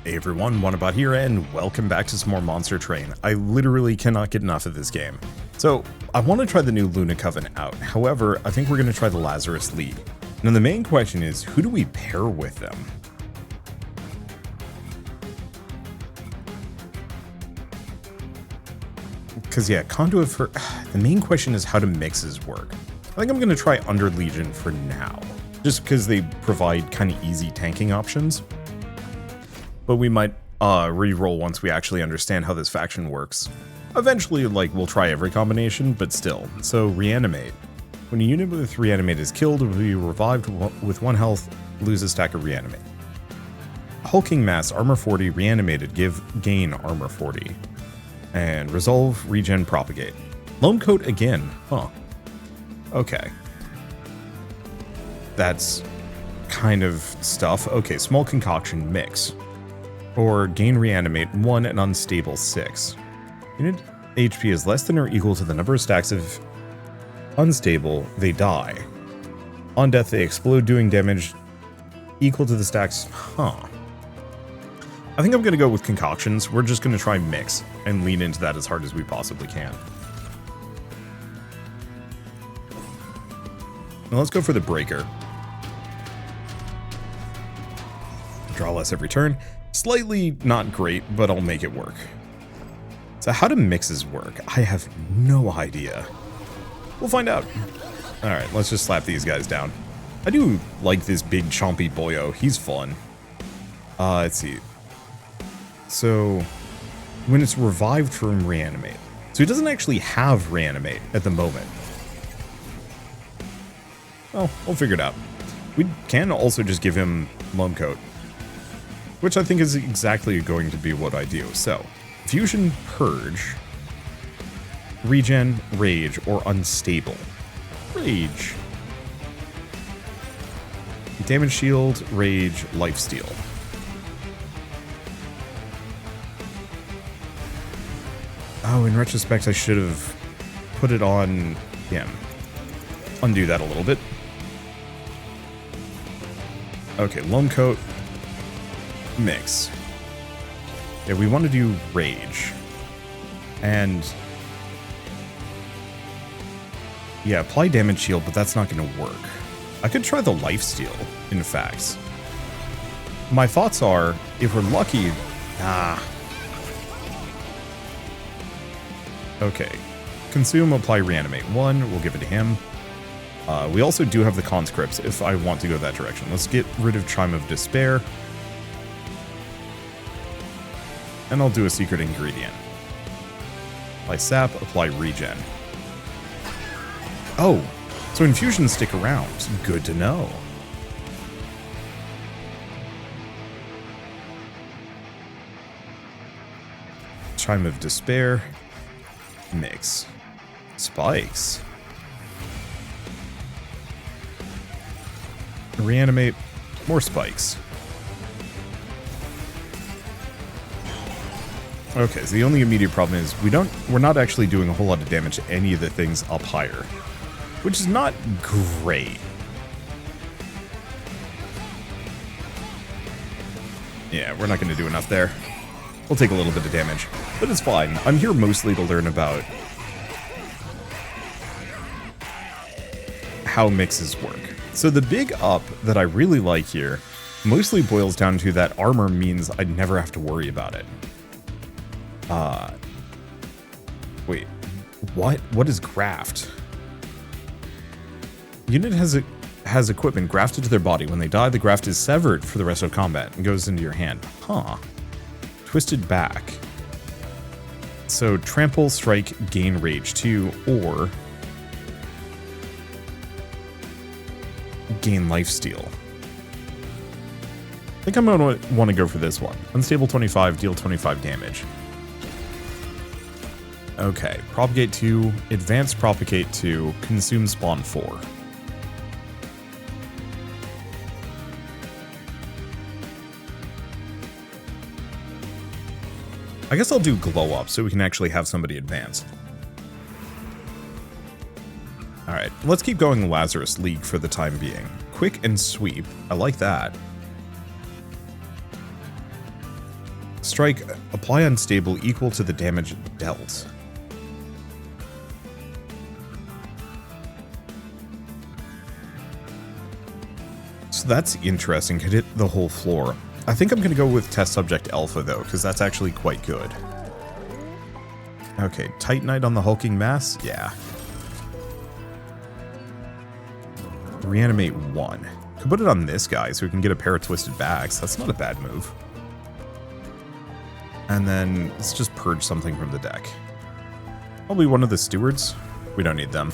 Hey everyone, Wanderbot here, and welcome back to some more Monster Train. I literally cannot get enough of this game. So, I want to try the new Luna Coven out. However, I think we're going to try the Lazarus League. Now the main question is, who do we pair with them? Because yeah, Conduit for... The main question is how do mixes work. I think I'm going to try Under Legion for now. Just because they provide kind of easy tanking options. But we might re-roll once we actually understand how this faction works. Eventually, like, we'll try every combination, but still. So, Reanimate. When a unit with Reanimate is killed, it will be revived with 1 health, lose a stack of Reanimate. Hulking Mass, Armor 40, Reanimated, gain Armor 40. And Resolve, Regen, Propagate. Lone Coat again, huh. Okay. That's kind of stuff. Okay, Small Concoction, Mix. Or gain Reanimate 1 and Unstable 6. Unit HP is less than or equal to the number of stacks of Unstable, they die. On death, they explode, doing damage equal to the stacks. Huh. I think I'm going to go with Concoctions. We're just going to try Mix and lean into that as hard as we possibly can. Now let's go for the Breaker. Draw less every turn. Slightly not great, but I'll make it work. So how do mixes work? I have no idea. We'll find out. Alright, let's just slap these guys down. I do like this big chompy boyo. He's fun. Let's see. So, when it's revived from Reanimate. So he doesn't actually have Reanimate at the moment. Well, we'll figure it out. We can also just give him Lone Coat, which I think is exactly going to be what I do. So, Fusion, Purge, Regen, Rage, or Unstable. Rage. Damage Shield, Rage, Lifesteal. Oh, in retrospect, I should have put it on him. Undo that a little bit. Okay, Lone Coat. Mix. Yeah, we want to do Rage. And yeah, apply Damage Shield, but that's not going to work. I could try the Lifesteal, in fact. My thoughts are, if we're lucky... Okay. Consume, apply Reanimate 1. We'll give it to him. We also do have the Conscripts if I want to go that direction. Let's get rid of Chime of Despair. And I'll do a secret ingredient. Apply Sap, apply Regen. Oh, so infusions stick around. Good to know. Chime of Despair. Mix. Spikes. Reanimate. More spikes. Okay, so the only immediate problem is we're not actually doing a whole lot of damage to any of the things up higher, which is not great. Yeah, we're not going to do enough there. We'll take a little bit of damage, but it's fine. I'm here mostly to learn about how mixes work. So the big up that I really like here mostly boils down to that armor means I'd never have to worry about it. Wait, what is graft? Unit has equipment grafted to their body. When they die, the graft is severed for the rest of combat and goes into your hand. Huh. Twisted back. So trample, strike, gain rage 2, or gain lifesteal. I think I'm gonna want to go for this one. Unstable 25, deal 25 damage. Okay, Propagate 2, Advanced Propagate 2, Consume Spawn 4. I guess I'll do Glow Up so we can actually have somebody advance. Alright, let's keep going Lazarus League for the time being. Quick and Sweep, I like that. Strike, apply unstable equal to the damage dealt. So that's interesting, could hit the whole floor. I think I'm going to go with test subject alpha though, because that's actually quite good. Okay, Titanite on the hulking mass? Yeah. Reanimate 1. Could put it on this guy so we can get a pair of twisted backs. That's not a bad move. And then let's just purge something from the deck. Probably one of the stewards. We don't need them.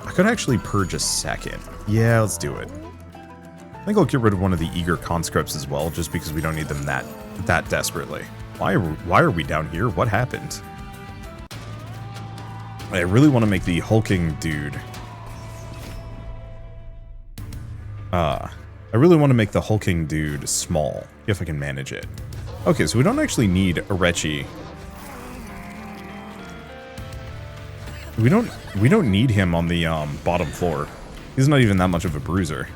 I could actually purge a second. Yeah, let's do it. I think I'll get rid of one of the eager conscripts as well, just because we don't need them that desperately. Why are we down here? What happened? I really want to make the hulking dude. I really want to make the hulking dude small, if I can manage it. Okay, so we don't actually need Arechi. We don't need him on the bottom floor. He's not even that much of a bruiser.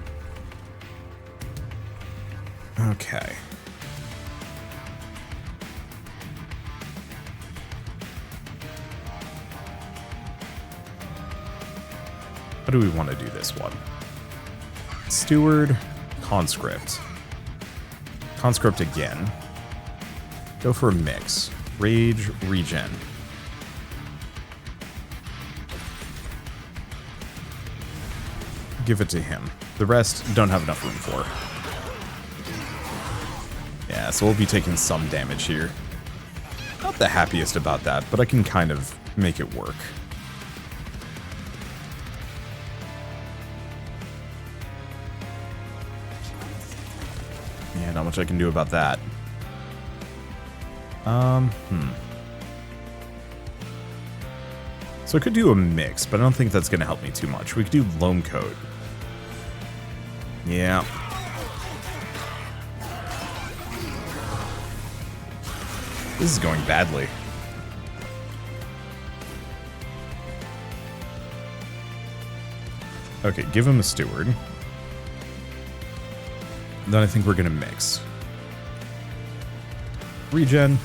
Okay. How do we want to do this one? Steward, conscript. Conscript again. Go for a mix. Rage, regen. Give it to him. The rest don't have enough room for. Yeah, so we'll be taking some damage here. Not the happiest about that, but I can kind of make it work. Yeah, not much I can do about that. So I could do a mix, but I don't think that's going to help me too much. We could do loam coat. Yeah. This is going badly. Okay, give him a steward. Then I think we're going to mix. Regen.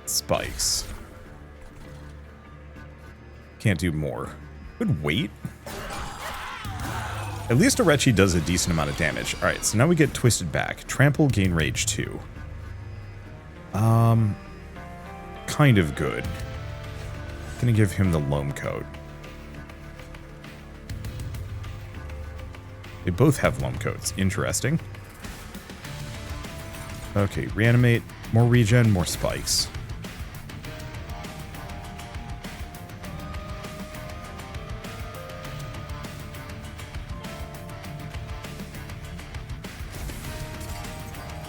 Spikes. Can't do more. Good wait. At least Arechi does a decent amount of damage. Alright, so now we get Twisted Back. Trample, gain rage 2. Kind of good. Gonna give him the loam coat. They both have loam coats. Interesting. Okay, reanimate. More regen, more spikes.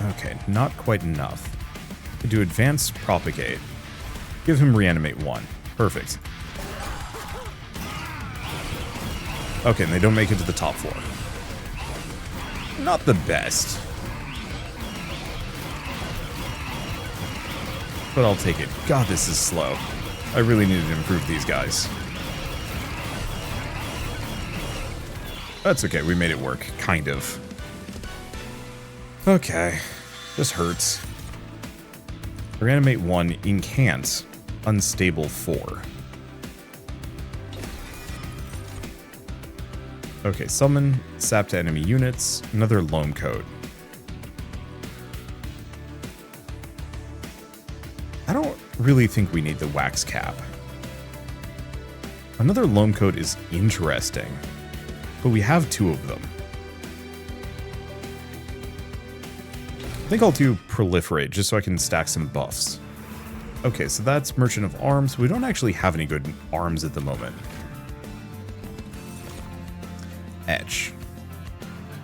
Okay, not quite enough. We do advanced propagate. Give him reanimate 1. Perfect. Okay, and they don't make it to the top floor. Not the best. But I'll take it. God, this is slow. I really needed to improve these guys. That's okay, we made it work. Kind of. Okay. This hurts. Reanimate 1, incant. Unstable 4. Okay, summon, sap to enemy units, another loam coat. I don't really think we need the wax cap. Another loam coat is interesting, but we have 2 of them. I think I'll do proliferate just so I can stack some buffs. Okay, so that's Merchant of Arms. We don't actually have any good arms at the moment. Etch.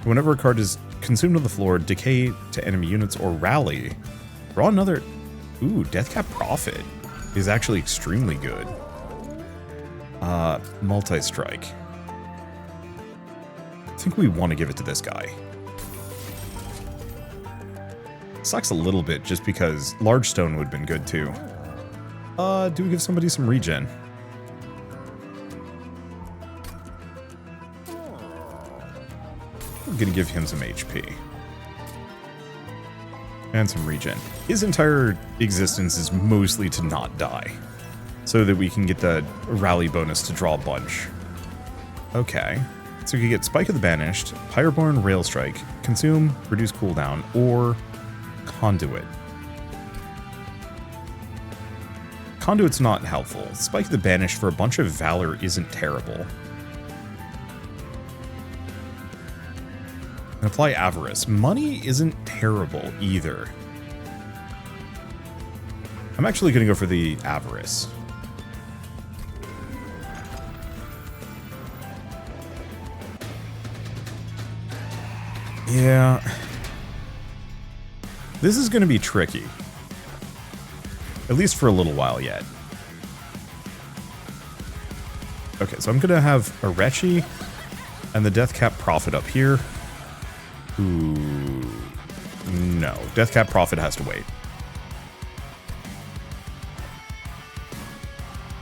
Whenever a card is consumed on the floor, decay to enemy units or rally. Draw another... Ooh, Deathcap Prophet is actually extremely good. Multi-strike. I think we want to give it to this guy. Sucks a little bit just because Large Stone would have been good too. Do we give somebody some regen? I'm gonna give him some HP. And some regen. His entire existence is mostly to not die, so that we can get the rally bonus to draw a bunch. Okay. So we could get Spike of the Banished, Pyreborn Rail Strike, Consume, Reduce Cooldown, or Conduit. Conduit's not helpful. Spike of the Banished for a bunch of Valor isn't terrible. And apply Avarice. Money isn't terrible either. I'm actually going to go for the Avarice. Yeah. This is going to be tricky. At least for a little while yet. Okay, so I'm going to have a Rechi and the Deathcap Prophet up here. Ooh. No. Deathcap Prophet has to wait.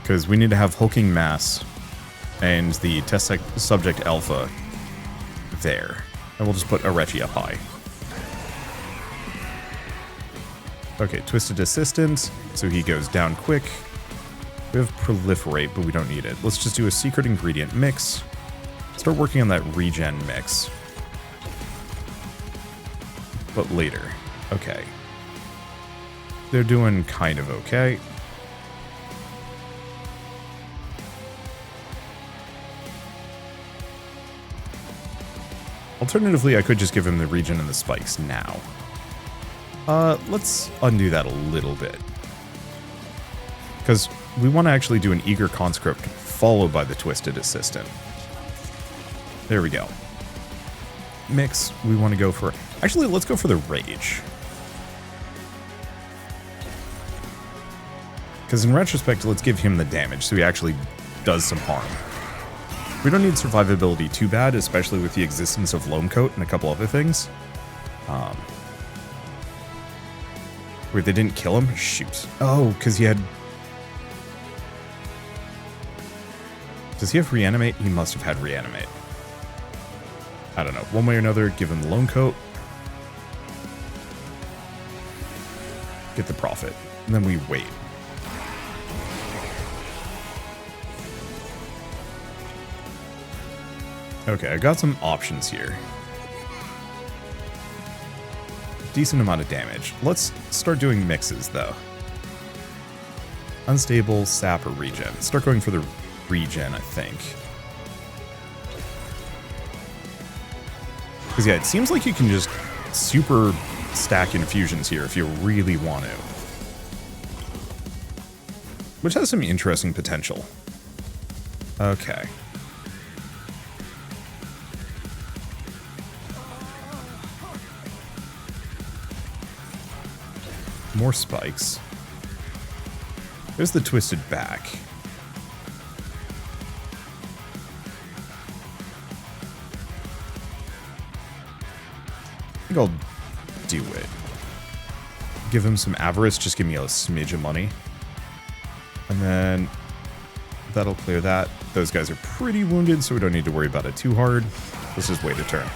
Because we need to have Hulking Mass and the Test Subject Alpha there. And we'll just put Arechi up high. Okay, Twisted Assistant, so he goes down quick. We have Proliferate, but we don't need it. Let's just do a Secret Ingredient mix. Start working on that regen mix. But later. Okay. They're doing kind of okay. Alternatively, I could just give him the regen and the spikes now. Let's undo that a little bit. Because we want to actually do an Eager Conscript followed by the Twisted Assistant. There we go. Mix, we want to go for... Actually, let's go for the Rage. Because in retrospect, let's give him the damage so he actually does some harm. We don't need survivability too bad, especially with the existence of Loam Coat and a couple other things. Wait, they didn't kill him? Shoot. Oh, because he had... Does he have Reanimate? He must have had Reanimate. I don't know. One way or another, give him the Loam Coat. Get the Prophet. And then we wait. Okay, I got some options here. Decent amount of damage. Let's start doing mixes, though. Unstable, sap, or regen. Start going for the regen, I think. Because, yeah, it seems like you can just super stack infusions here if you really want to. Which has some interesting potential. Okay. More spikes. There's the Twisted Back. I think I'll do it. Give him some Avarice, just give me a smidge of money. And then that'll clear that. Those guys are pretty wounded, so we don't need to worry about it too hard. Let's just wait a turn.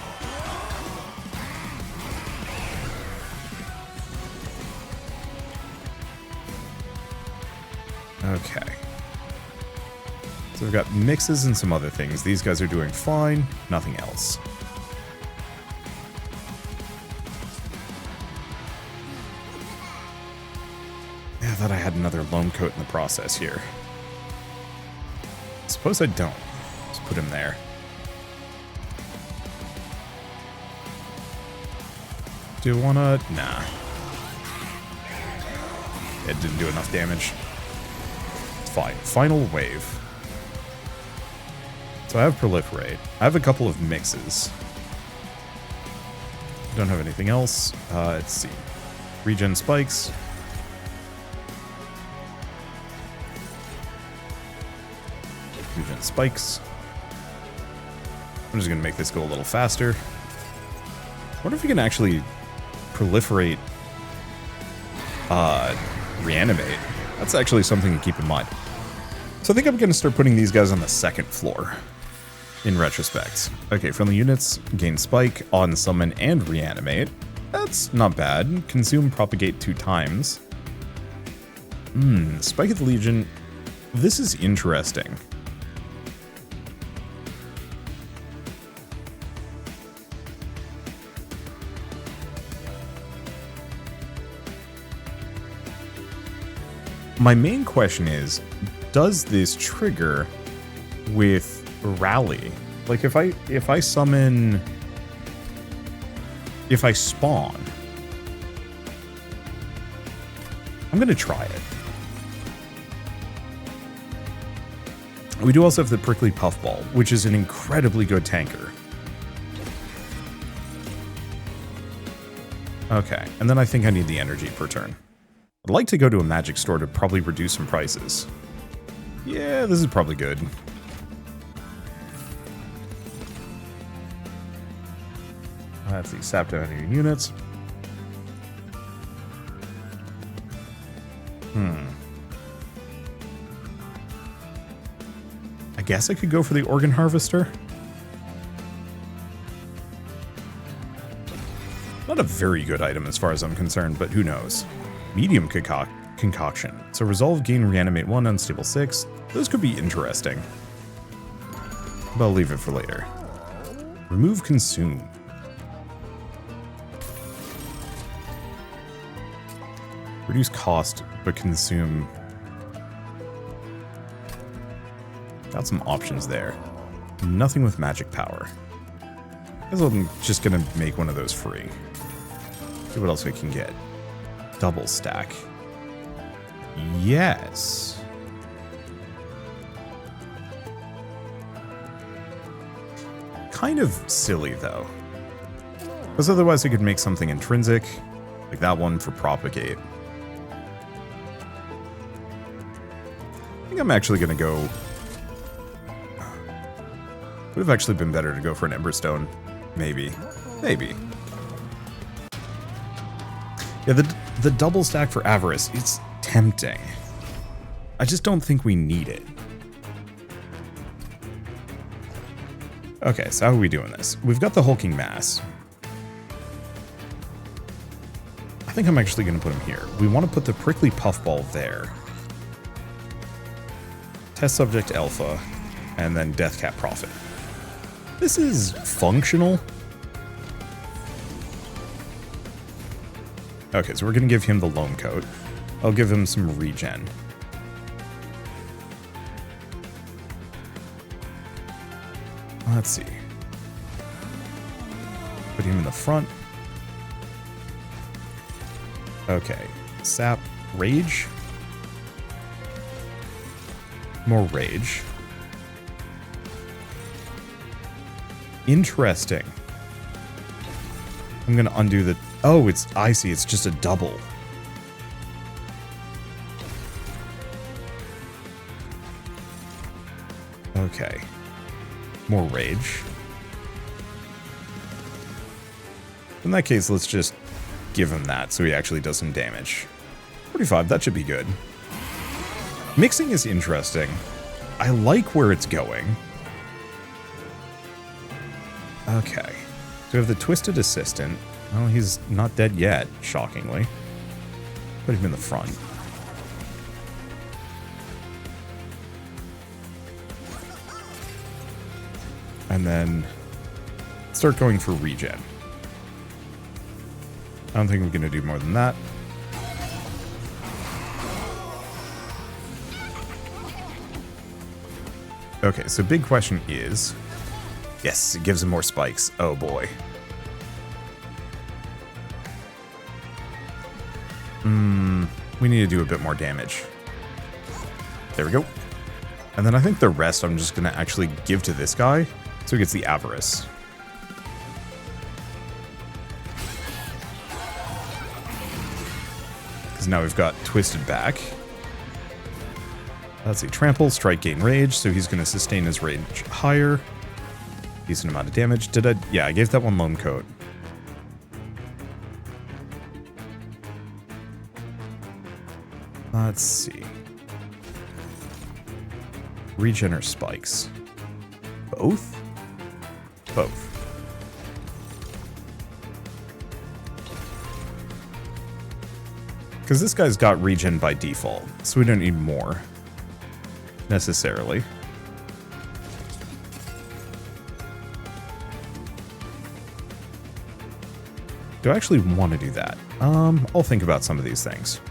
Okay. So we've got mixes and some other things. These guys are doing fine. Nothing else. Yeah, I thought I had another Loam Coat in the process here. Suppose I don't. Just put him there. Do you wanna? Nah. It didn't do enough damage. Fine. Final wave. So I have Proliferate. I have a couple of mixes. Don't have anything else. Let's see. Regen spikes. Regen spikes. I'm just going to make this go a little faster. I wonder if we can actually proliferate Reanimate. That's actually something to keep in mind. So I think I'm going to start putting these guys on the second floor, in retrospect. Okay, friendly units gain Spike, On Summon, and Reanimate. That's not bad. Consume, propagate 2 times. Spike of the Legion. This is interesting. My main question is, does this trigger with Rally? Like if I summon, if I spawn, I'm gonna try it. We do also have the Prickly Puffball, which is an incredibly good tanker. Okay, and then I think I need the energy per turn. I'd like to go to a magic store to probably reduce some prices. Yeah, this is probably good. Let's see, sap down your units. I guess I could go for the Organ Harvester. Not a very good item as far as I'm concerned, but who knows. Medium concoction. So resolve, gain, reanimate 1, unstable 6. Those could be interesting. But I'll leave it for later. Remove consume. Reduce cost, but consume. Got some options there. Nothing with magic power. I guess I'm just gonna make one of those free. See what else we can get. Double stack. Yes. Kind of silly, though. Because otherwise I could make something intrinsic, like that one for propagate. I think I'm actually going to go... Would have actually been better to go for an Emberstone. Maybe. Maybe. Yeah, the double stack for Avarice, it's tempting. I just don't think we need it. Okay, so how are we doing this? We've got the Hulking Mass. I think I'm actually going to put him here. We want to put the Prickly Puffball there. Test Subject Alpha, and then Deathcap Prophet. This is functional. Okay, so we're going to give him the Loam Coat. I'll give him some regen. Let's see. Put him in the front. Okay. Sap. Rage. More rage. Interesting. I'm going to undo the... Oh, it's... I see. It's just a double. Okay. More rage. In that case, let's just give him that so he actually does some damage. 45, that should be good. Mixing is interesting. I like where it's going. Okay. So we have the Twisted Assistant. Well, he's not dead yet, shockingly. Put him in the front. And then start going for regen. I don't think we're going to do more than that. Okay, so big question is... Yes, it gives him more spikes. Oh boy. We need to do a bit more damage. There we go. And then I think the rest I'm just going to actually give to this guy, so he gets the Avarice. Because now we've got Twisted back. Let's see, Trample, Strike, Gain Rage, so he's going to sustain his rage higher. Decent amount of damage. Did I? Yeah, I gave that one Loam Coat. Let's see. Regen or spikes? Both? Both. Because this guy's got regen by default, so we don't need more, necessarily. Do I actually want to do that? I'll think about some of these things.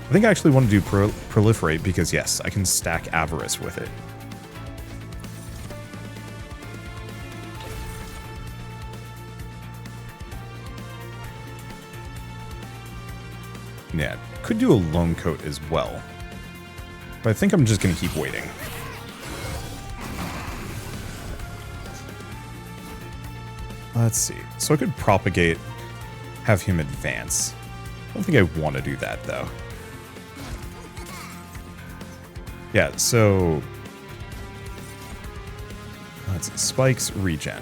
I think I actually want to do proliferate because, yes, I can stack avarice with it. Yeah, could do a lone coat as well. But I think I'm just going to keep waiting. Let's see. So I could propagate, have him advance. I don't think I want to do that, though. Yeah, so... let's see. Spikes, regen.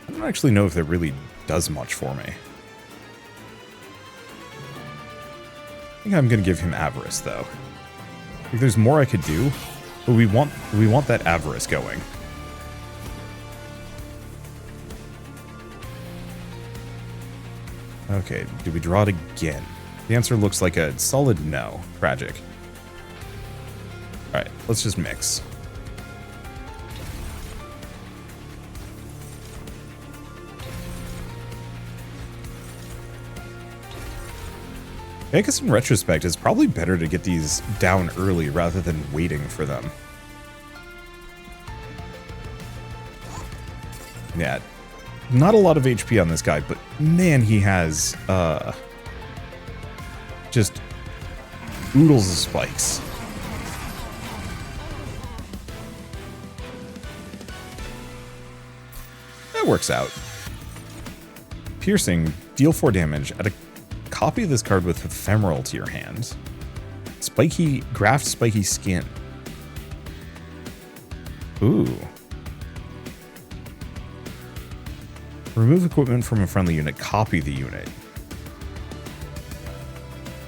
I don't actually know if that really does much for me. I think I'm going to give him avarice, though. I think there's more I could do, but we want that avarice going. Okay, do we draw it again? The answer looks like a solid no. Tragic. Alright, let's just mix. I guess in retrospect, it's probably better to get these down early rather than waiting for them. Yeah, not a lot of HP on this guy, but man, he has just oodles of spikes. That works out. Piercing, deal 4 damage. Add a copy of this card with ephemeral to your hand. Spiky, graft spiky skin. Ooh. Remove equipment from a friendly unit, copy the unit.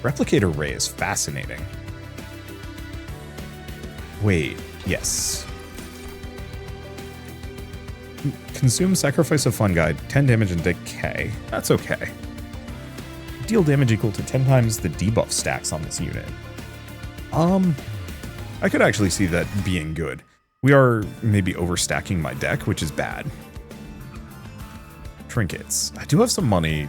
Replicate array is fascinating. Wait, yes. Consume sacrifice of fun guide, 10 damage and decay. That's okay. Deal damage equal to 10 times the debuff stacks on this unit. I could actually see that being good. We are maybe overstacking my deck, which is bad. Trinkets. I do have some money.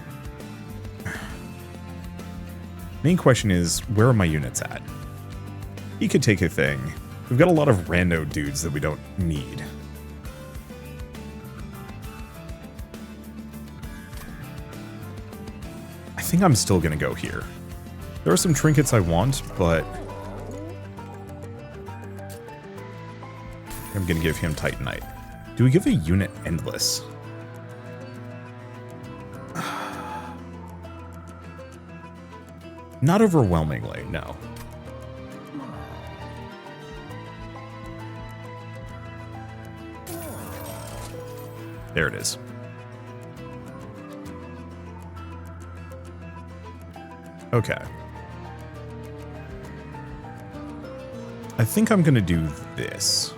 Main question is, where are my units at? He could take a thing. We've got a lot of rando dudes that we don't need. I think I'm still gonna go here. There are some trinkets I want, but I'm gonna give him Titanite. Do we give a unit endless? Not overwhelmingly, no. There it is. Okay. I think I'm gonna do this.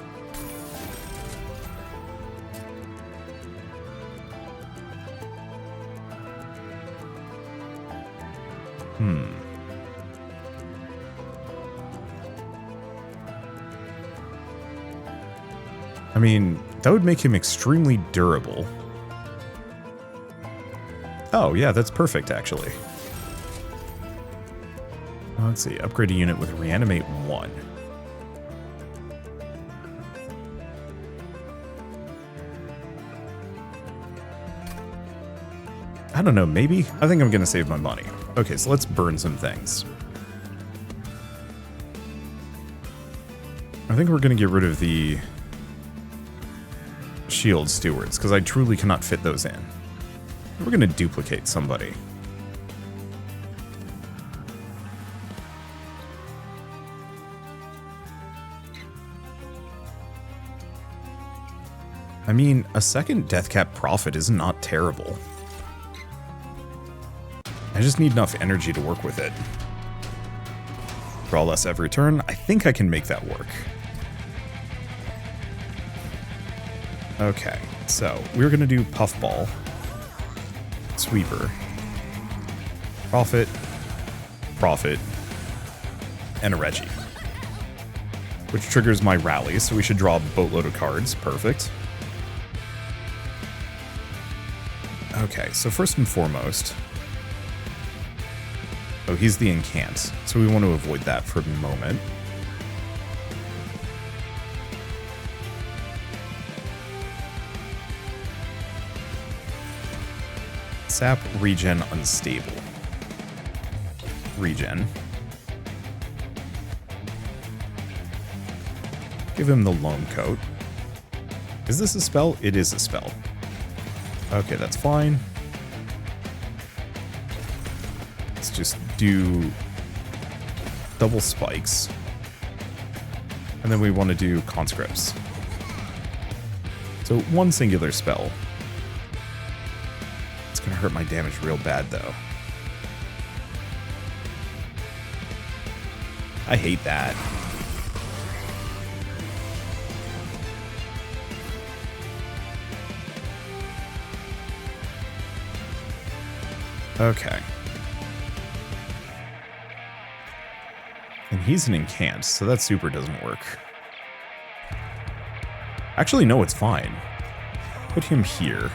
I mean, that would make him extremely durable. Oh, yeah, that's perfect, actually. Let's see, upgrade a unit with reanimate 1. I don't know, maybe? I think I'm gonna save my money. Okay, so let's burn some things. I think we're gonna get rid of the shield stewards, because I truly cannot fit those in. We're gonna duplicate somebody. I mean, a second Deathcap Prophet is not terrible. I just need enough energy to work with it. Draw less every turn. I think I can make that work. Okay, so we're gonna do Puffball, Sweeper, Profit, Profit, and a Reggie. Which triggers my rally, so we should draw a boatload of cards. Perfect. Okay, so first and foremost... Oh, he's the incant, so we want to avoid that for the moment. Sap, regen, unstable. Regen. Give him the loam coat. Is this a spell? It is a spell. Okay, that's fine. Let's just do double spikes. And then we want to do conscripts. So one singular spell. It's going to hurt my damage real bad, though. I hate that. Okay. And he's an incant, so that super doesn't work. Actually, no, it's fine. Put him here.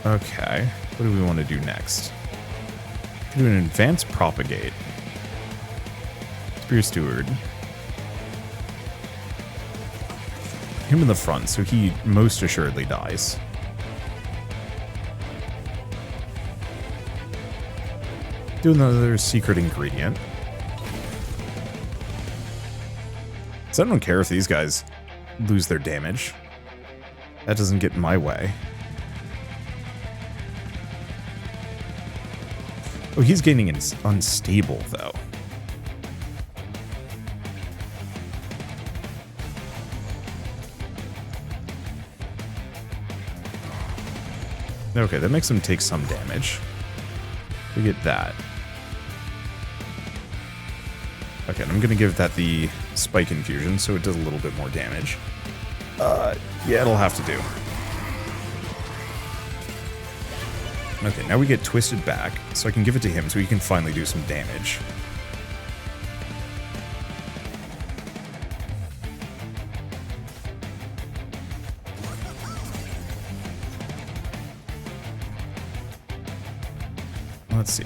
Okay, what do we want to do next? Do an advanced propagate. Spear Steward. Him in the front, so he most assuredly dies. Do another secret ingredient. So I don't care if these guys lose their damage. That doesn't get in my way. Oh, he's gaining unstable, though. Okay, that makes him take some damage. We get that. Okay, and I'm gonna give that the spike infusion, so it does a little bit more damage. Yeah, it'll have to do. Okay, now we get twisted back, so I can give it to him so he can finally do some damage. Let's see.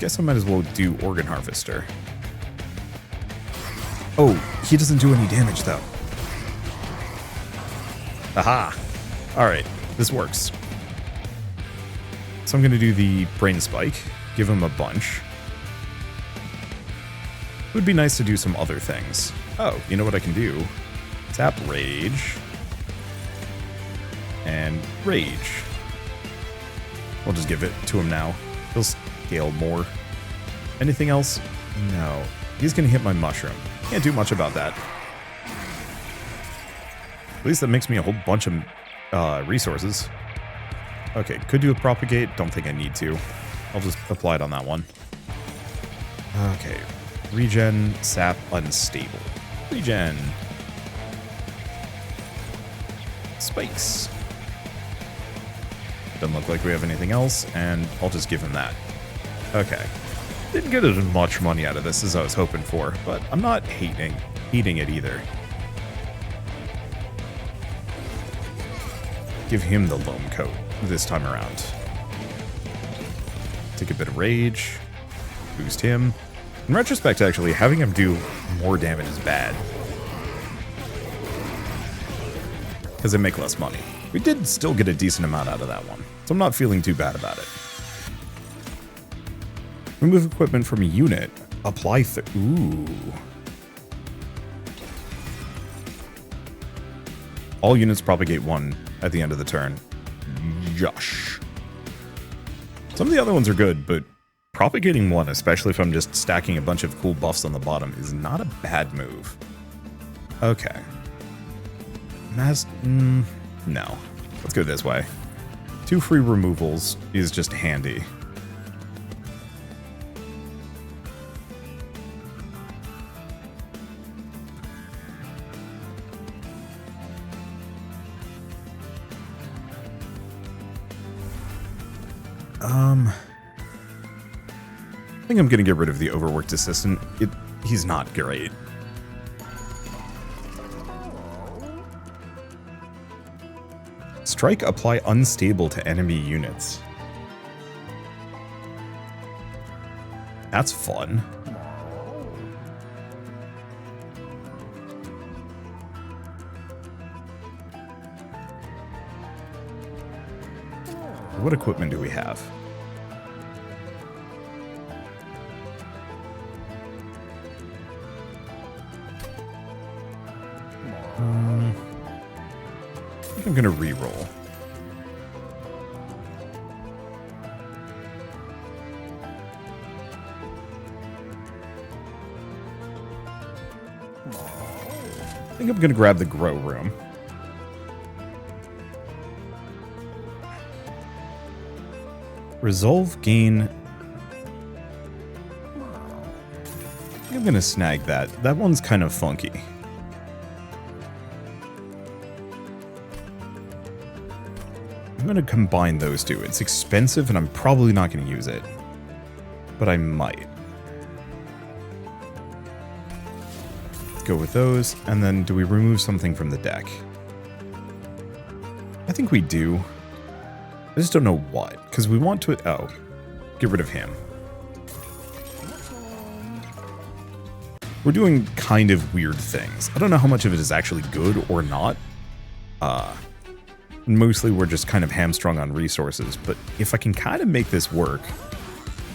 Guess I might as well do Organ Harvester. Oh, he doesn't do any damage, though. Aha! Alright, this works. So I'm going to do the Brain Spike, give him a bunch. It would be nice to do some other things. Oh, you know what I can do? Tap Rage. And Rage. We'll just give it to him now. He'll scale more. Anything else? No. He's going to hit my mushroom. Can't do much about that. At least that makes me a whole bunch of resources. Okay, could do a propagate. Don't think I need to. I'll just apply it on that one. Okay. Regen, sap, unstable. Regen. Spikes. Doesn't look like we have anything else, and I'll just give him that. Okay. Didn't get as much money out of this as I was hoping for, but I'm not hating it either. Give him the loam coat this time around. Take a bit of rage. Boost him. In retrospect, actually, having him do more damage is bad. Because they make less money. We did still get a decent amount out of that one, so I'm not feeling too bad about it. Remove equipment from a unit. Apply ooh. All units propagate one at the end of the turn. Josh. Some of the other ones are good, but propagating one, especially if I'm just stacking a bunch of cool buffs on the bottom, is not a bad move. Okay. No. Let's go this way. 2 free removals is just handy. I think I'm gonna get rid of the overworked assistant. He's not great. Strike apply unstable to enemy units. That's fun. What equipment do we have? I think I'm gonna re-roll. I think I'm gonna grab the grow room. Resolve gain. I think I'm gonna snag that. That one's kind of funky. I'm gonna combine those two. It's expensive and I'm probably not gonna use it. But I might. Go with those, and then do we remove something from the deck? I think we do. I just don't know what, because we want to... Oh, get rid of him. We're doing kind of weird things. I don't know how much of it is actually good or not. Mostly we're just kind of hamstrung on resources, but if I can kind of make this work,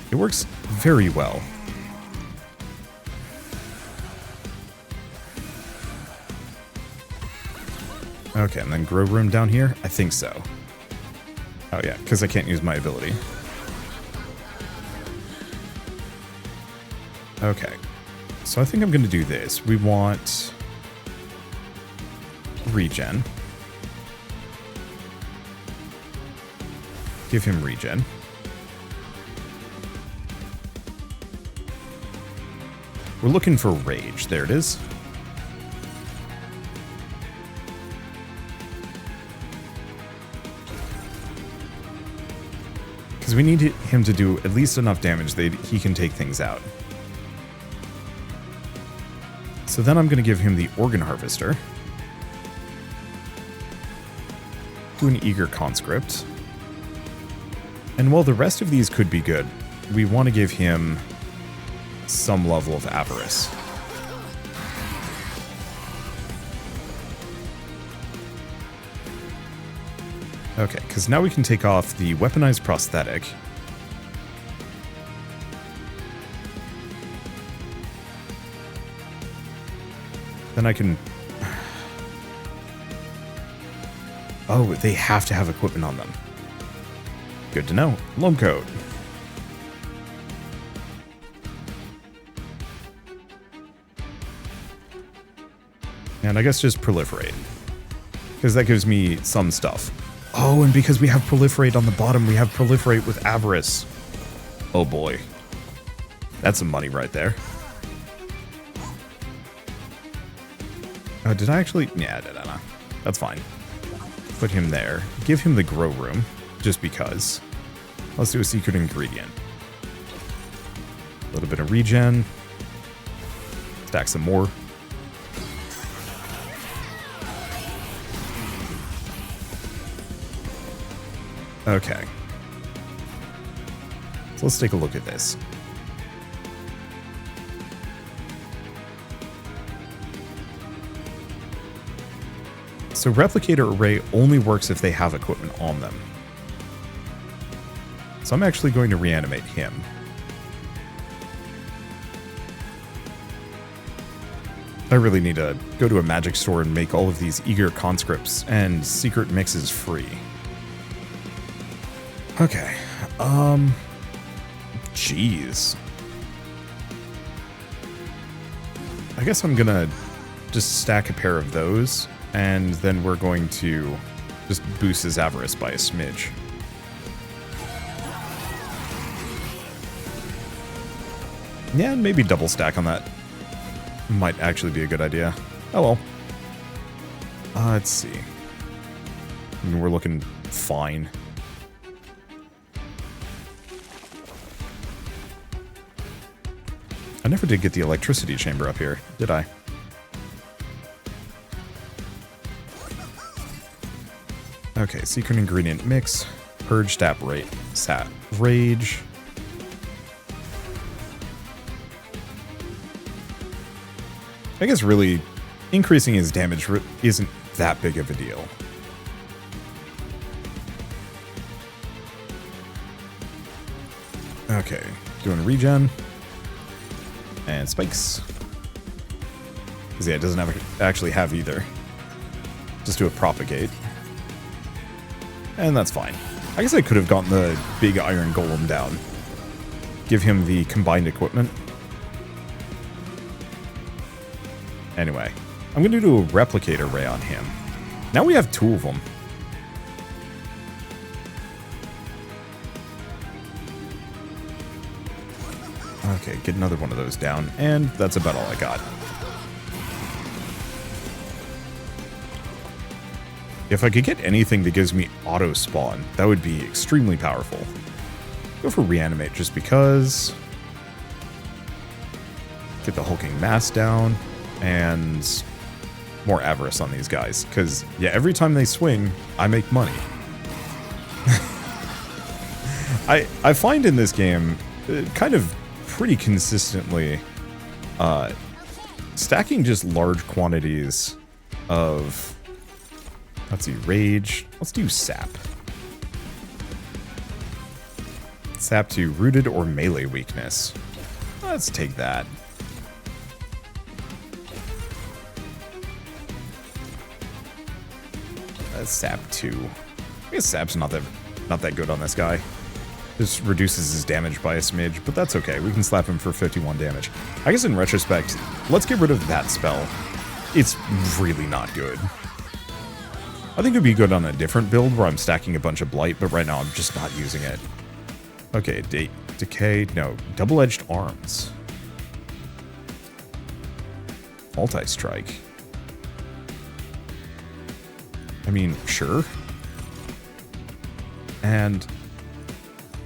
it works very well. Okay, and then grow room down here? I think so. Oh yeah, because I can't use my ability. Okay, so I think I'm going to do this. We want regen. Give him regen. We're looking for rage. There it is. Because we need him to do at least enough damage that he can take things out. So then I'm going to give him the Organ Harvester. Do an Eager Conscript. And while the rest of these could be good, we want to give him some level of Avarice. Okay, because now we can take off the weaponized prosthetic. Then I can... Oh, they have to have equipment on them. Good to know. Loam coat. And I guess just proliferate. Because that gives me some stuff. Oh, and because we have proliferate on the bottom, we have proliferate with avarice. Oh boy. That's some money right there. Oh, did I actually? Yeah, I did. I know. That's fine. Put him there. Give him the grow room, just because. Let's do a secret ingredient. A little bit of regen. Stack some more. Okay. So let's take a look at this. So Replicator Array only works if they have equipment on them. So I'm actually going to reanimate him. I really need to go to a magic store and make all of these eager conscripts and secret mixes free. Okay. Jeez. I guess I'm gonna just stack a pair of those, and then we're going to just boost his avarice by a smidge. Yeah, maybe double stack on that. Might actually be a good idea. Oh well. Let's see. I mean, we're looking fine. I never did get the electricity chamber up here, did I? Okay, secret ingredient mix, purge, sap, rage. I guess really increasing his damage isn't that big of a deal. Okay, doing regen and spikes. Because yeah, it doesn't actually have either. Just do a propagate. And that's fine. I guess I could have gotten the big iron golem down. Give him the combined equipment. Anyway, I'm going to do a replicator ray on him. Now we have two of them. Okay, get another one of those down, and that's about all I got. If I could get anything that gives me auto spawn, that would be extremely powerful. Go for reanimate just because. Get the hulking mass down, and more avarice on these guys. Because, yeah, every time they swing, I make money. I find in this game, kind of pretty consistently, stacking just large quantities of, let's see, rage. Let's do sap. Sap to rooted or melee weakness. Let's take that. Sap 2. I guess sap's not that good on this guy. Just reduces his damage by a smidge, but that's okay. We can slap him for 51 damage. I guess in retrospect, let's get rid of that spell. It's really not good. I think it'd be good on a different build where I'm stacking a bunch of blight, but right now I'm just not using it. Okay, decay, no, double-edged arms. Multi-strike. I mean, sure. And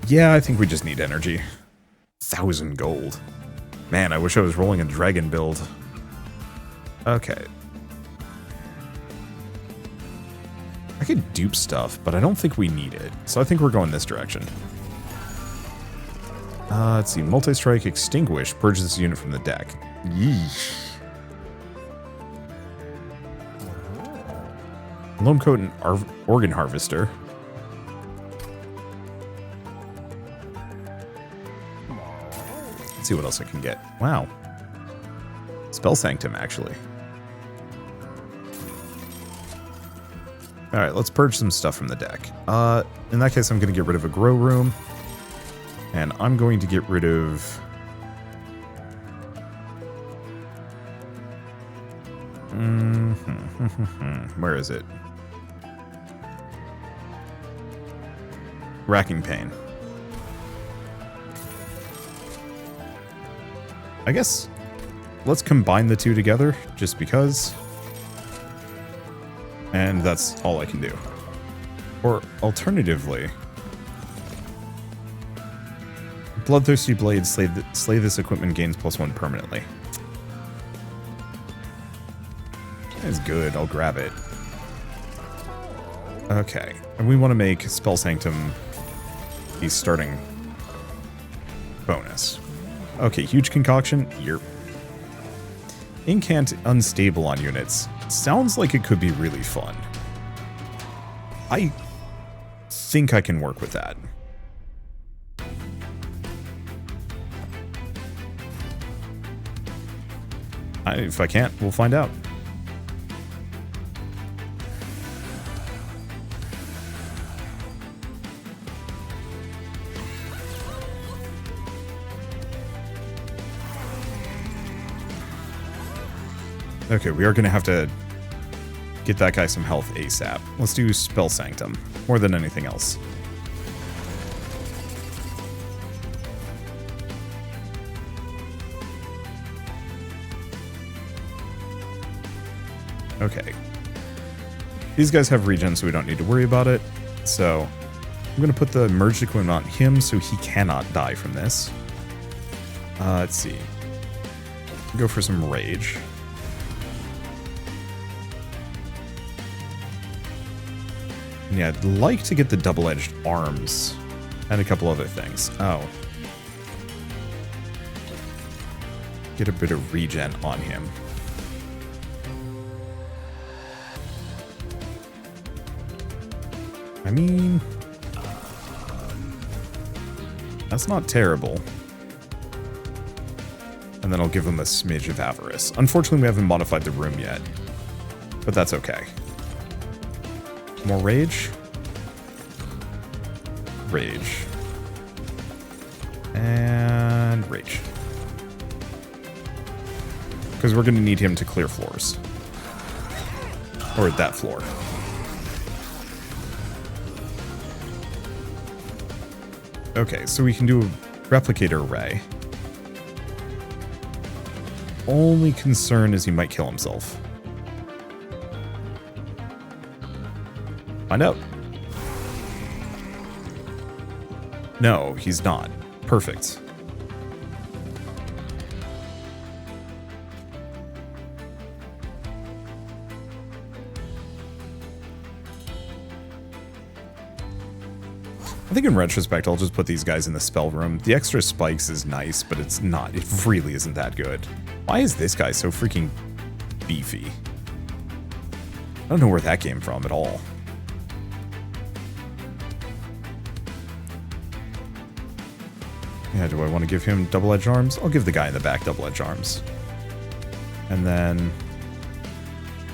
yeah, I think we just need energy. 1,000 gold. Man, I wish I was rolling a dragon build. Okay. I could dupe stuff, but I don't think we need it. So I think we're going this direction. Let's see. Multi-strike, extinguish, purge this unit from the deck. Yeesh. Loam coat and organ harvester. Let's see what else I can get. Wow. Spell Sanctum, actually. Alright, let's purge some stuff from the deck. In that case, I'm going to get rid of a grow room. And I'm going to get rid of... Where is it? Racking Pain. I guess let's combine the two together, just because. And that's all I can do. Or alternatively, Bloodthirsty Blade, slay this equipment gains +1 permanently. That's good, I'll grab it. Okay, and we want to make Spell Sanctum the starting bonus. Okay, huge concoction, yerp. Incant unstable on units. Sounds like it could be really fun. I think I can work with that. If I can't, we'll find out. Okay, we are going to have to get that guy some health ASAP. Let's do Spell Sanctum, more than anything else. Okay. These guys have regen, so we don't need to worry about it. So, I'm going to put the merged equipment on him so he cannot die from this. Let's see. Go for some rage. And yeah, I'd like to get the double-edged arms and a couple other things. Oh. Get a bit of regen on him. I mean, that's not terrible. And then I'll give him a smidge of avarice. Unfortunately, we haven't modified the room yet, but that's okay. More rage. Rage. And rage. Because we're going to need him to clear floors. Or that floor. Okay, so we can do a replicator array. Only concern is he might kill himself. Find out. No, he's not. Perfect. I think in retrospect, I'll just put these guys in the spell room. The extra spikes is nice, but it's not. It really isn't that good. Why is this guy so freaking beefy? I don't know where that came from at all. Yeah, do I want to give him double-edged arms? I'll give the guy in the back double-edged arms. And then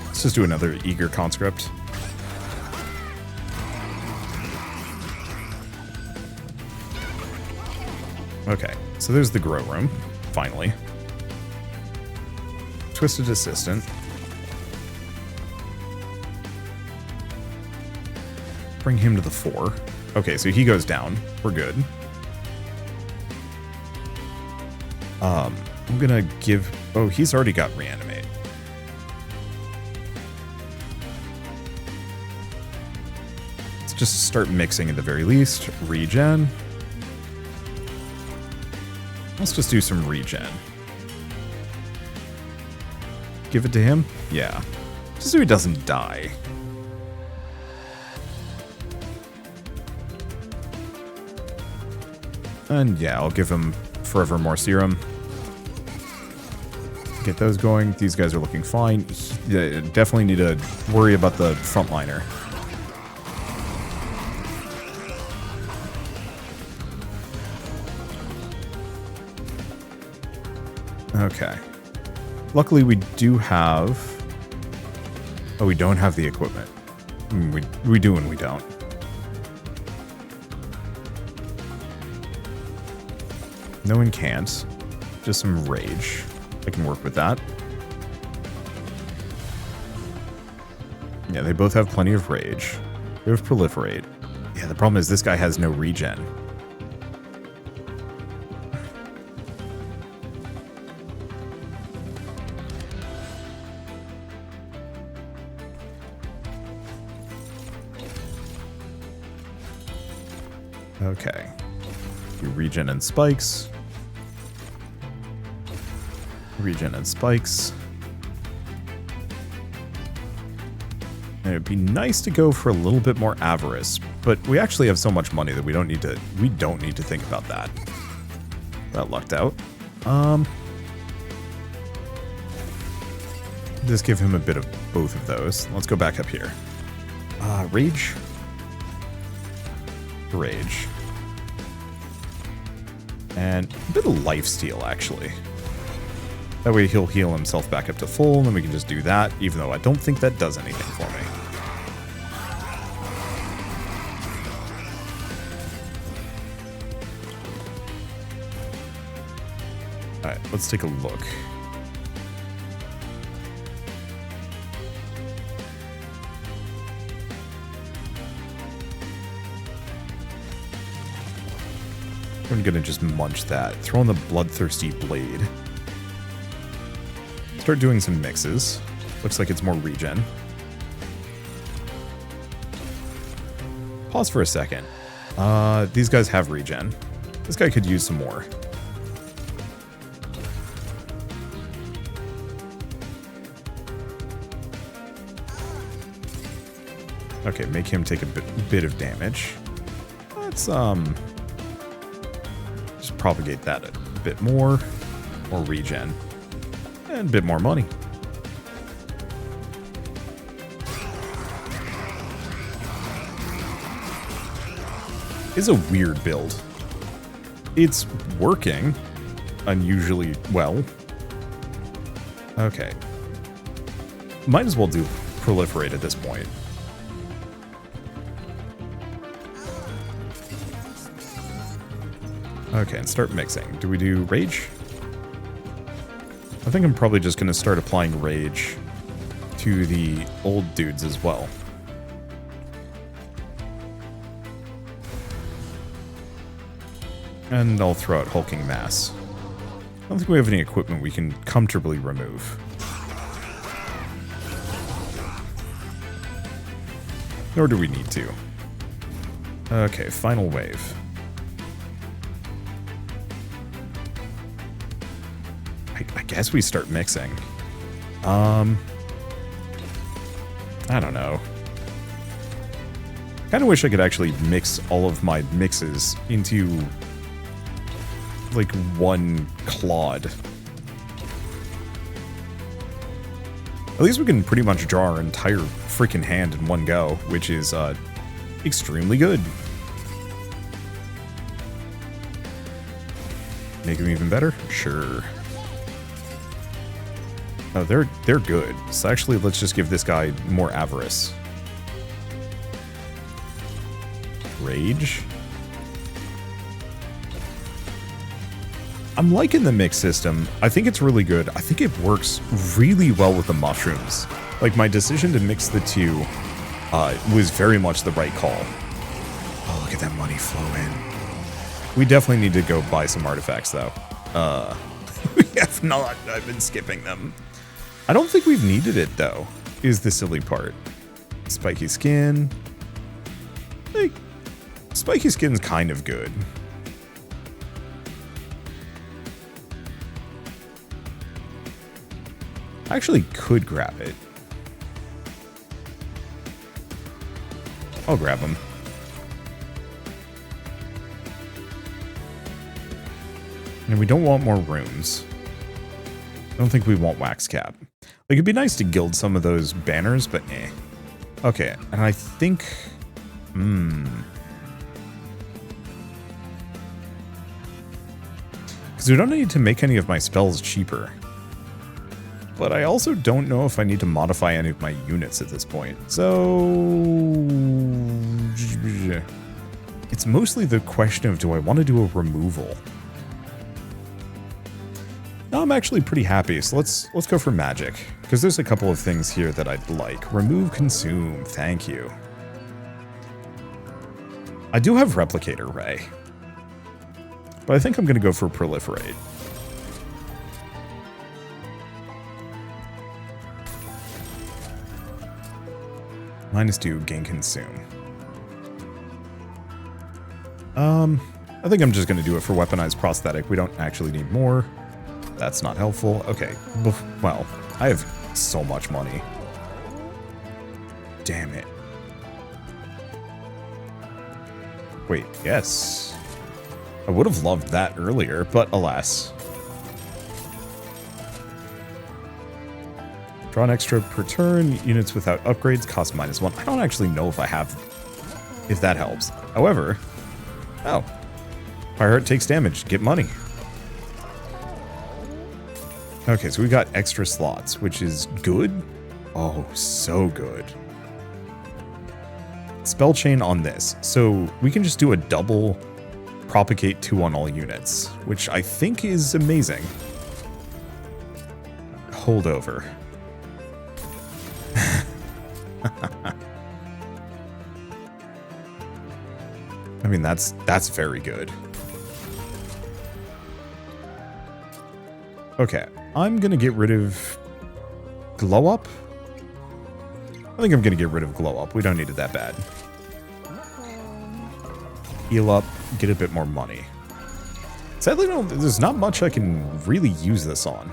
let's just do another eager conscript. Okay, so there's the grow room, finally. Twisted Assistant. Bring him to the 4. Okay, so he goes down. We're good. I'm gonna give... Oh, he's already got reanimate. Let's just start mixing at the very least. Regen. Let's just do some regen. Give it to him? Yeah. Just so he doesn't die. And yeah, I'll give him forever more serum. Get those going. These guys are looking fine. Definitely need to worry about the frontliner. Okay. Luckily, we do have... Oh, we don't have the equipment. We do and we don't. No one can't. Just some rage. I can work with that. Yeah, they both have plenty of rage. They have proliferate. Yeah, the problem is this guy has no regen. Okay. Do regen and spikes. Regen and spikes. And it'd be nice to go for a little bit more avarice, but we actually have so much money that we don't need to think about that. That lucked out. Just give him a bit of both of those. Let's go back up here. Rage. Rage. And a bit of lifesteal, actually. That way he'll heal himself back up to full, and then we can just do that, even though I don't think that does anything for me. Alright, let's take a look. I'm gonna just munch that. Throw in the Bloodthirsty Blade. Start doing some mixes. Looks like it's more regen. Pause for a second. These guys have regen. This guy could use some more. Okay, make him take a bit of damage. Let's just propagate that a bit more, or regen, and a bit more money. Is a weird build. It's working unusually well. Okay. Might as well do proliferate at this point. Okay, and start mixing. Do we do rage? I think I'm probably just going to start applying rage to the old dudes as well. And I'll throw out hulking mass. I don't think we have any equipment we can comfortably remove. Nor do we need to. Okay, final wave. I guess we start mixing. I don't know. Kind of wish I could actually mix all of my mixes into like one clod. At least we can pretty much draw our entire freaking hand in one go, which is extremely good. Make them even better? Sure. Oh, they're good. So actually, let's just give this guy more avarice. Rage. I'm liking the mix system. I think it's really good. I think it works really well with the mushrooms. Like, my decision to mix the two was very much the right call. Oh, look at that money flow in. We definitely need to go buy some artifacts, though. We have not. I've been skipping them. I don't think we've needed it, though, is the silly part. Spiky skin. Like, spiky skin's kind of good. I actually could grab it. I'll grab them. And we don't want more rooms. I don't think we want wax cap. Like, it'd be nice to gild some of those banners, but eh. Okay, and I think... Because we don't need to make any of my spells cheaper. But I also don't know if I need to modify any of my units at this point. So... It's mostly the question of, do I want to do a removal? No, I'm actually pretty happy, so let's go for magic. Because there's a couple of things here that I'd like. Remove, consume, thank you. I do have Replicator Ray. But I think I'm going to go for Proliferate. -2, gain consume. I think I'm just going to do it for weaponized prosthetic. We don't actually need more. That's not helpful. Okay, well, I have so much money. Damn it. Wait, yes. I would have loved that earlier, but alas. Draw an extra per turn. Units without upgrades cost -1. I don't actually know if I have... if that helps. However... Oh. Pyre takes damage. Get money. Okay, so we got extra slots, which is good. Oh, so good. Spell chain on this. So we can just do a double propagate 2 on all units, which I think is amazing. Holdover. I mean, that's very good. Okay, I'm gonna get rid of Glow Up. I think I'm gonna get rid of Glow Up. We don't need it that bad. Heal up, get a bit more money. Sadly, no, there's not much I can really use this on.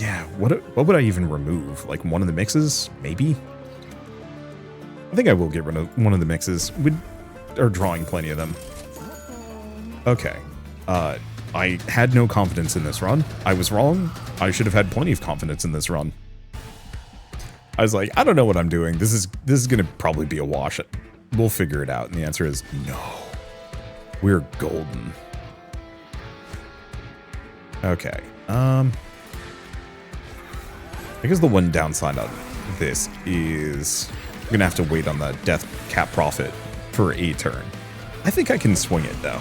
Yeah, what would I even remove? Like one of the mixes? Maybe? I think I will get rid of one of the mixes. We are drawing plenty of them. Okay. I had no confidence in this run. I was wrong. I should have had plenty of confidence in this run. I was like, I don't know what I'm doing. This is gonna probably be a wash. We'll figure it out. And the answer is no. We're golden. Okay. I guess the one downside on this is I'm gonna have to wait on the death cap profit for a turn. I think I can swing it though.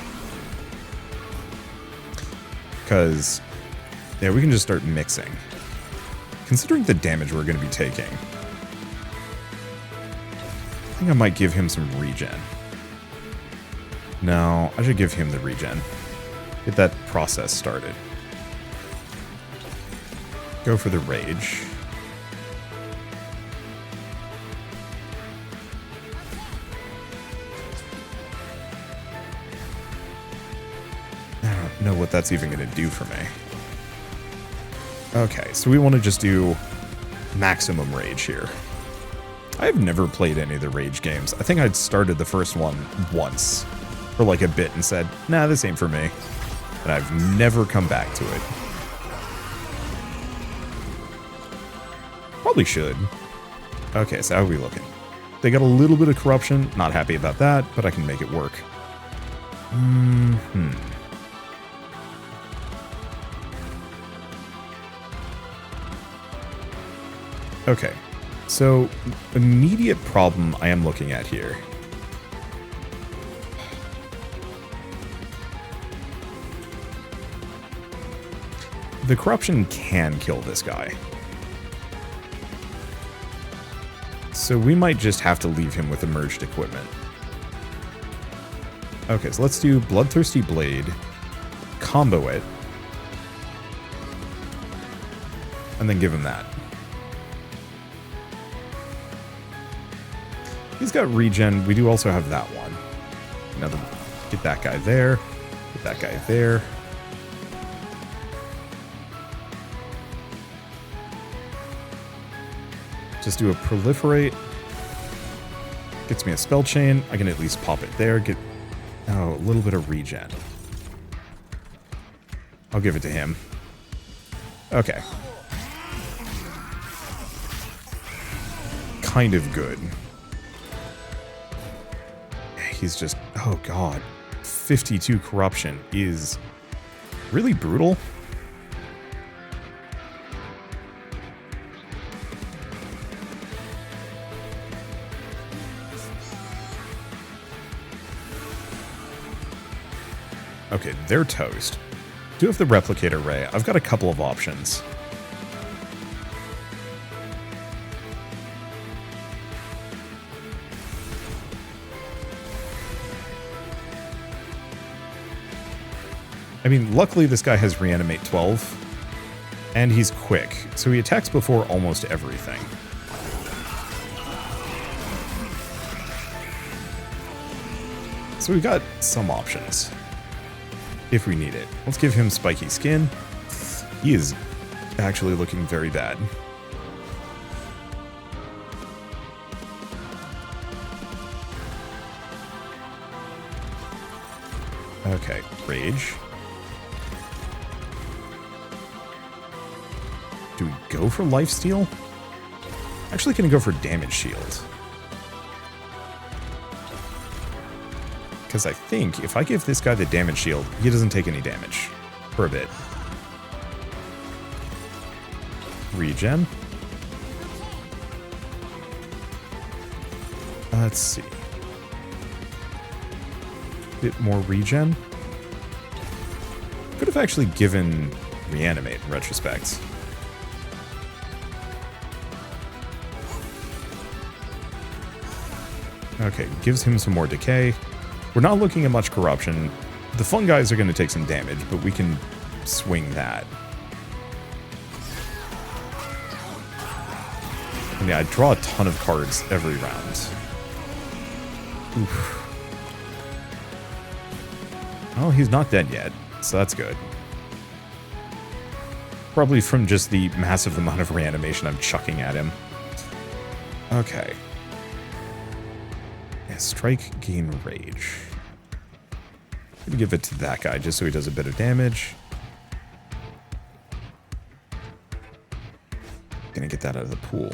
Because, yeah, we can just start mixing. Considering the damage we're going to be taking, I think I might give him some regen. No, I should give him the regen. Get that process started. Go for the rage. Know what that's even going to do for me. Okay, so we want to just do maximum rage here. I've never played any of the rage games. I think I'd started the first one once for like a bit and said, nah, this ain't for me. And I've never come back to it. Probably should. Okay, so how are we looking? They got a little bit of corruption. Not happy about that, but I can make it work. Okay, so immediate problem I am looking at here. The corruption can kill this guy. So we might just have to leave him with emerged equipment. Okay, so let's do Bloodthirsty Blade, combo it, and then give him that. He's got regen. We do also have that one. Now, get that guy there. Get that guy there. Just do a proliferate. Gets me a spell chain. I can at least pop it there. Get a little bit of regen. I'll give it to him. Okay. Kind of good. He's just, oh god, 52 corruption is really brutal. Okay, they're toast. Do have the replicator ray. I've got a couple of options. I mean, luckily this guy has Reanimate 12, and he's quick, so he attacks before almost everything. So we've got some options, if we need it. Let's give him Spiky Skin. He is actually looking very bad. Okay, Rage. Do we go for Lifesteal? Actually, can I go for Damage Shield? Because I think if I give this guy the Damage Shield, he doesn't take any damage for a bit. Regen. Let's see. Bit more regen. Could have actually given Reanimate in retrospect. Okay, gives him some more decay. We're not looking at much corruption. The fun guys are going to take some damage, but we can swing that. And yeah, I draw a ton of cards every round. Oof. Well, he's not dead yet, so that's good. Probably from just the massive amount of reanimation I'm chucking at him. Okay. Yeah, strike, gain rage. Gonna give it to that guy just so he does a bit of damage. Gonna get that out of the pool.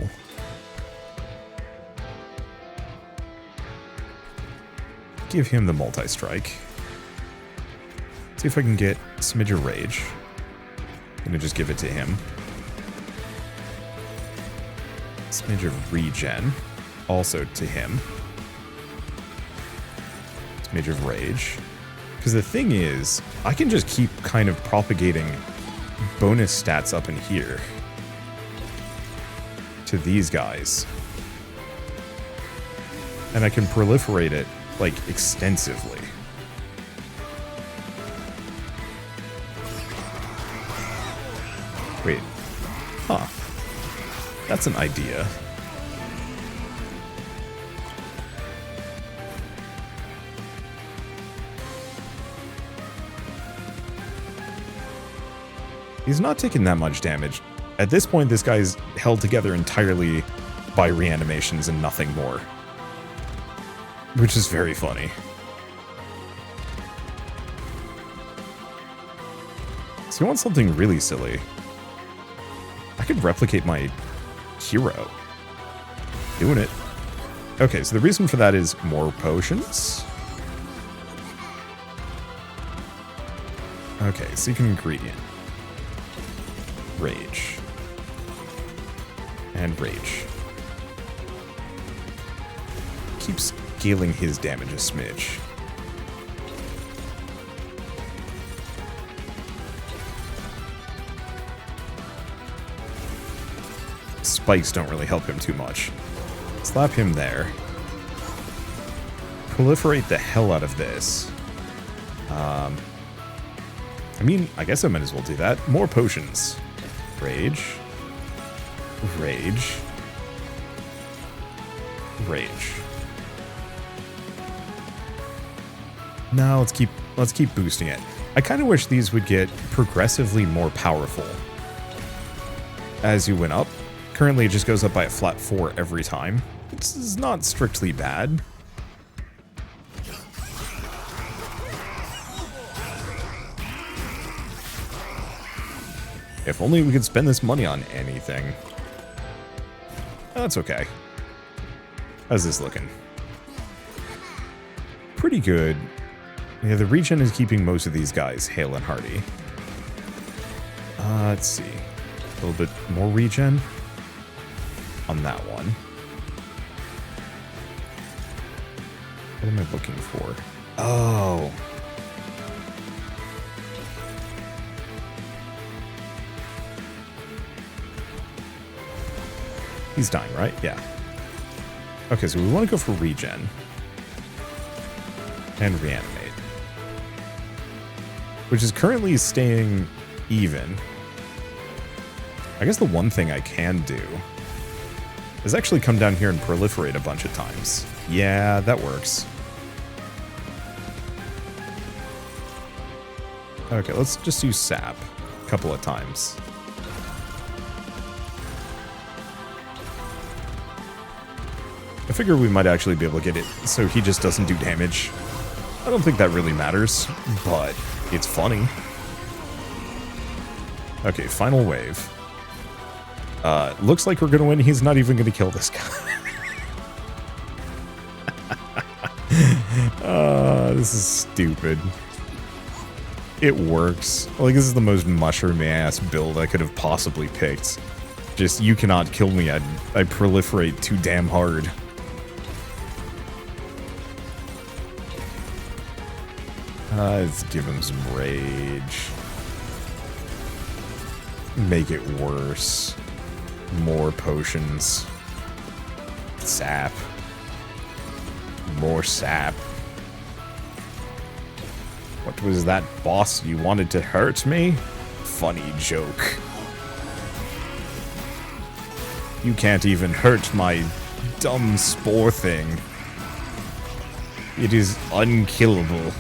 Give him the multi-strike. See if I can get a smidge of rage. Gonna just give it to him. Smidge of regen. Also to him. Smidge of rage. Because the thing is, I can just keep kind of propagating bonus stats up in here. To these guys. And I can proliferate it, like, extensively. Wait. Huh. That's an idea. He's not taking that much damage. At this point, this guy's held together entirely by reanimations and nothing more. Which is very funny. So you want something really silly. I could replicate my hero. Doing it. Okay, so the reason for that is more potions. Okay, seek an ingredient. Rage. And rage. Keep scaling his damage a smidge. Spikes don't really help him too much. Slap him there. Proliferate the hell out of this. I mean, I guess I might as well do that. More potions. Rage. Rage. Rage. Now let's keep boosting it. I kind of wish these would get progressively more powerful as you went up. Currently, it just goes up by a flat 4 every time. It's not strictly bad. If only we could spend this money on anything. That's okay. How's this looking? Pretty good. Yeah, the regen is keeping most of these guys hale and hearty. Let's see. A little bit more regen on that one. What am I looking for? Oh. He's dying, right? Yeah. Okay, so we want to go for regen. And reanimate. Which is currently staying even. I guess the one thing I can do is actually come down here and proliferate a bunch of times. Yeah, that works. Okay, let's just use sap a couple of times. I figure we might actually be able to get it so he just doesn't do damage. I don't think that really matters, but it's funny. Okay, final wave. Looks like we're gonna win. He's not even gonna kill this guy. This is stupid. It works. Like, this is the most mushroomy-ass build I could have possibly picked. Just, you cannot kill me. I proliferate too damn hard. Let's give him some rage. Make it worse. More potions. Sap. More sap. What was that, boss? You wanted to hurt me? Funny joke. You can't even hurt my dumb spore thing. It is unkillable.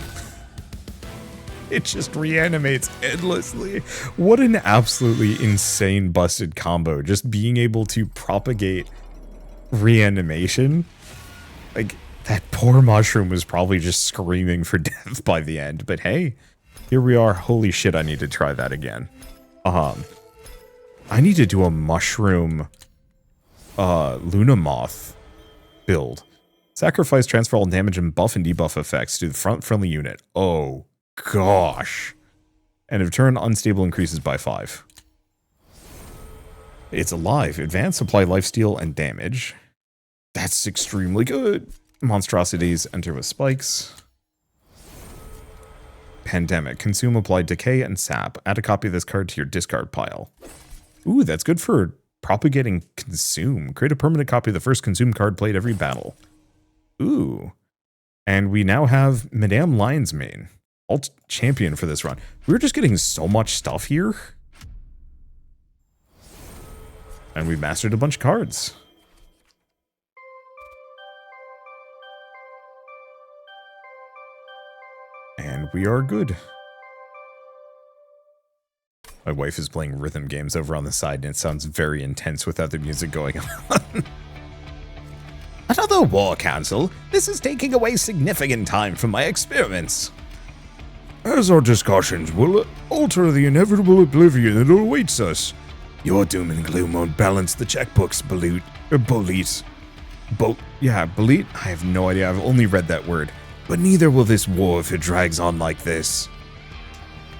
It just reanimates endlessly. What an absolutely insane busted combo. Just being able to propagate reanimation. Like, that poor mushroom was probably just screaming for death by the end. But hey, here we are. Holy shit, I need to try that again. I need to do a mushroom Luna Moth build. Sacrifice, transfer all damage and buff and debuff effects to the front friendly unit. Oh gosh. And if turn unstable increases by 5. It's alive. Advanced, supply lifesteal and damage. That's extremely good. Monstrosities enter with spikes. Pandemic. Consume, apply decay and sap. Add a copy of this card to your discard pile. Ooh, that's good for propagating consume. Create a permanent copy of the first consume card played every battle. Ooh. And we now have Madame Lion's Mane. Alt champion for this run. We're just getting so much stuff here. And we've mastered a bunch of cards. And we are good. My wife is playing rhythm games over on the side, and it sounds very intense without the music going on. Another war council? This is taking away significant time from my experiments. As our discussions will alter the inevitable oblivion that awaits us. Your doom and gloom won't balance the checkbooks, Bolete. Bolete? I have no idea, I've only read that word. But neither will this war if it drags on like this.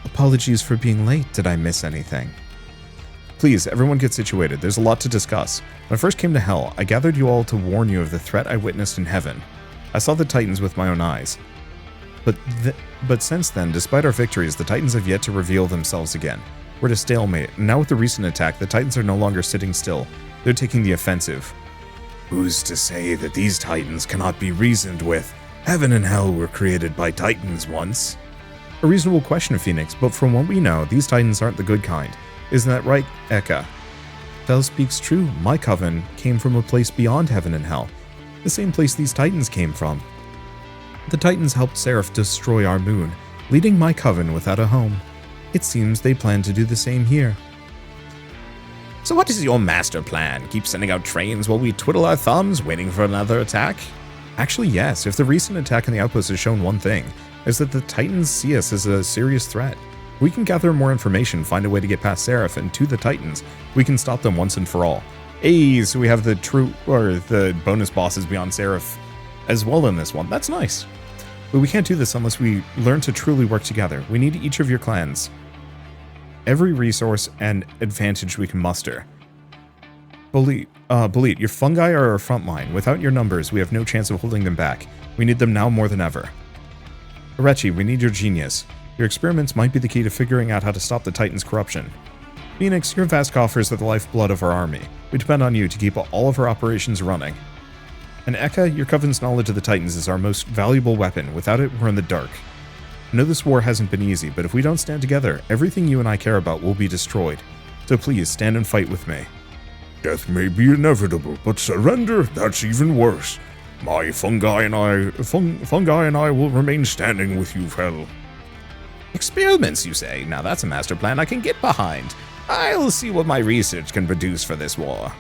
Apologies for being late. Did I miss anything? Please, everyone get situated. There's a lot to discuss. When I first came to Hell, I gathered you all to warn you of the threat I witnessed in Heaven. I saw the Titans with my own eyes. But since then, despite our victories, the Titans have yet to reveal themselves again. We're at a stalemate, and now with the recent attack, the Titans are no longer sitting still. They're taking the offensive. Who's to say that these Titans cannot be reasoned with? Heaven and Hell were created by Titans once. A reasonable question, Phoenix, but from what we know, these Titans aren't the good kind. Isn't that right, Eka? Hell speaks true. My coven came from a place beyond Heaven and Hell. The same place these Titans came from. The Titans helped Seraph destroy our moon, leaving my coven without a home. It seems they plan to do the same here. So what is your master plan? Keep sending out trains while we twiddle our thumbs, waiting for another attack? Actually, yes. If the recent attack on the outpost has shown one thing, is that the Titans see us as a serious threat. We can gather more information, find a way to get past Seraph, and to the Titans, we can stop them once and for all. Hey, so we have the bonus bosses beyond Seraph as well in this one. That's nice. But we can't do this unless we learn to truly work together. We need each of your clans. Every resource and advantage we can muster. Bolete, your fungi are our front line. Without your numbers, we have no chance of holding them back. We need them now more than ever. Arechi, we need your genius. Your experiments might be the key to figuring out how to stop the Titans' corruption. Phoenix, your vast coffers are the lifeblood of our army. We depend on you to keep all of our operations running. And Eka, your coven's knowledge of the Titans is our most valuable weapon. Without it, we're in the dark. I know this war hasn't been easy, but if we don't stand together, everything you and I care about will be destroyed. So please, stand and fight with me. Death may be inevitable, but surrender, that's even worse. My fungi and I will remain standing with you, Hell. Experiments, you say? Now that's a master plan I can get behind. I'll see what my research can produce for this war.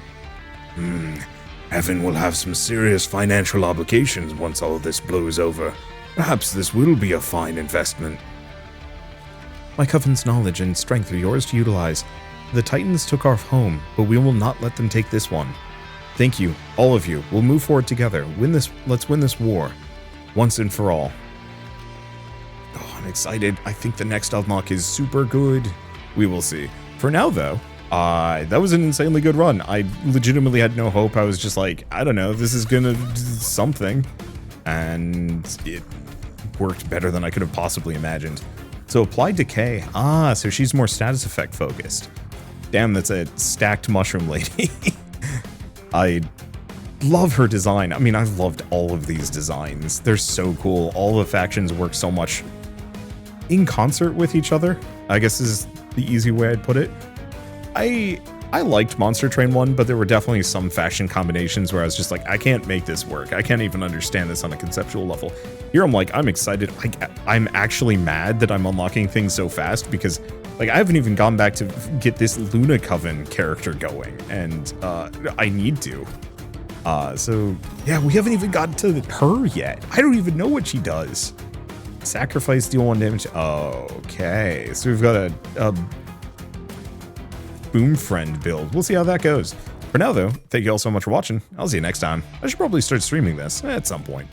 Heaven will have some serious financial obligations once all this blows over. Perhaps this will be a fine investment. My coven's knowledge and strength are yours to utilize. The Titans took our home, but we will not let them take this one. Thank you, all of you. We'll move forward together. Let's win this war. Once and for all. Oh, I'm excited. I think the next unlock is super good. We will see. For now, though, that was an insanely good run. I legitimately had no hope. I was just like, I don't know, this is gonna do something. And it worked better than I could have possibly imagined. So apply decay. So she's more status effect focused. Damn, that's a stacked mushroom lady. I love her design. I mean, I've loved all of these designs. They're so cool. All the factions work so much in concert with each other, I guess is the easy way I'd put it. I I liked Monster Train 1, but there were definitely some faction combinations where I was just like, I can't make this work. I can't even understand this on a conceptual level. Here I'm like, I'm excited. I'm actually mad that I'm unlocking things so fast because like I haven't even gone back to get this Luna Coven character going, and I need to. So yeah, we haven't even gotten to her yet. I don't even know what she does. Sacrifice, deal 1 damage. Okay, so we've got a Boom Friend build. We'll see how that goes. For now, though, thank you all so much for watching. I'll see you next time. I should probably start streaming this at some point.